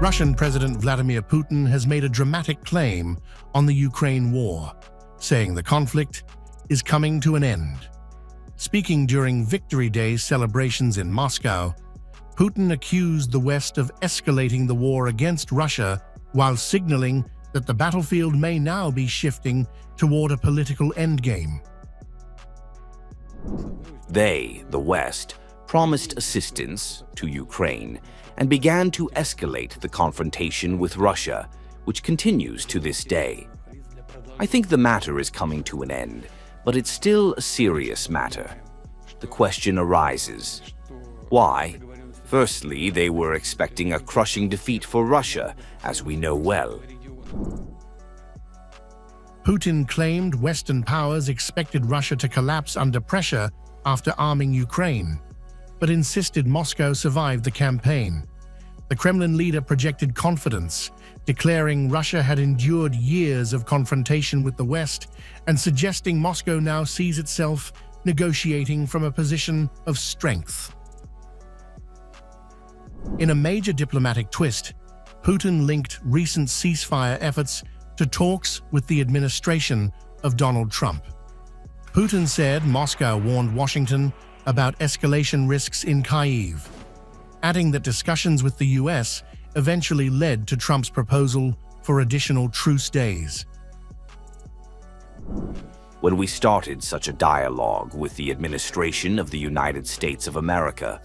Russian President Vladimir Putin has made a dramatic claim on the Ukraine war, saying the conflict is coming to an end. Speaking during Victory Day celebrations in Moscow, Putin accused the West of escalating the war against Russia while signaling that the battlefield may now be shifting toward a political endgame. They, the West, promised assistance to Ukraine and began to escalate the confrontation with Russia, which continues to this day. I think the matter is coming to an end, but it's still a serious matter. The question arises, why? Firstly, they were expecting a crushing defeat for Russia, as we know well. Putin claimed Western powers expected Russia to collapse under pressure after arming Ukraine, but insisted Moscow survived the campaign. The Kremlin leader projected confidence, declaring Russia had endured years of confrontation with the West and suggesting Moscow now sees itself negotiating from a position of strength. In a major diplomatic twist, Putin linked recent ceasefire efforts to talks with the administration of Donald Trump. Putin said Moscow warned Washington about escalation risks in Kyiv, adding that discussions with the US eventually led to Trump's proposal for additional truce days. When we started such a dialogue with the administration of the United States of America,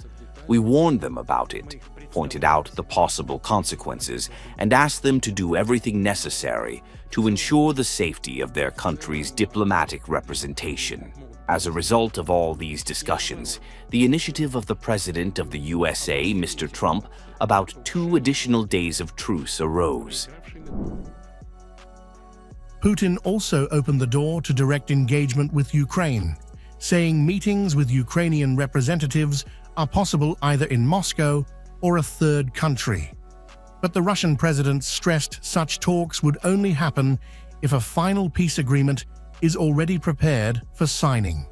we warned them about it, pointed out the possible consequences, and asked them to do everything necessary to ensure the safety of their country's diplomatic representation. As a result of all these discussions, the initiative of the President of the USA, Mr. Trump, about 2 additional days of truce arose. Putin also opened the door to direct engagement with Ukraine, saying meetings with Ukrainian representatives are possible either in Moscow or a third country. But the Russian president stressed such talks would only happen if a final peace agreement is already prepared for signing.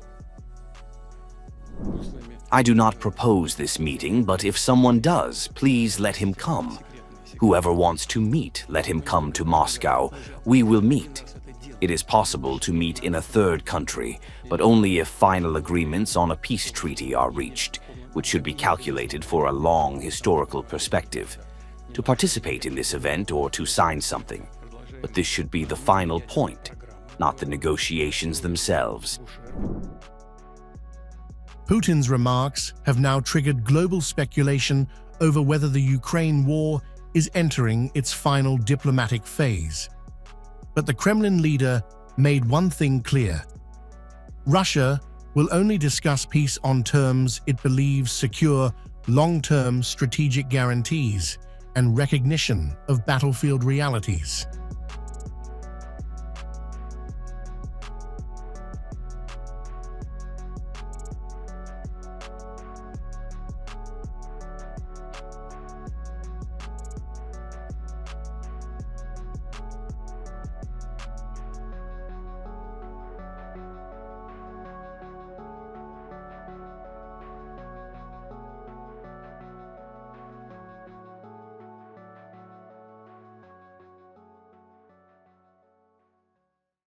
I do not propose this meeting, but if someone does, please let him come. Whoever wants to meet, let him come to Moscow. We will meet. It is possible to meet in a third country, but only if final agreements on a peace treaty are reached, which should be calculated for a long historical perspective. To participate in this event or to sign something, but this should be the final point, not the negotiations themselves. Putin's remarks have now triggered global speculation over whether the Ukraine war is entering its final diplomatic phase. But the Kremlin leader made one thing clear: Russia will only discuss peace on terms it believes secure long-term strategic guarantees and recognition of battlefield realities.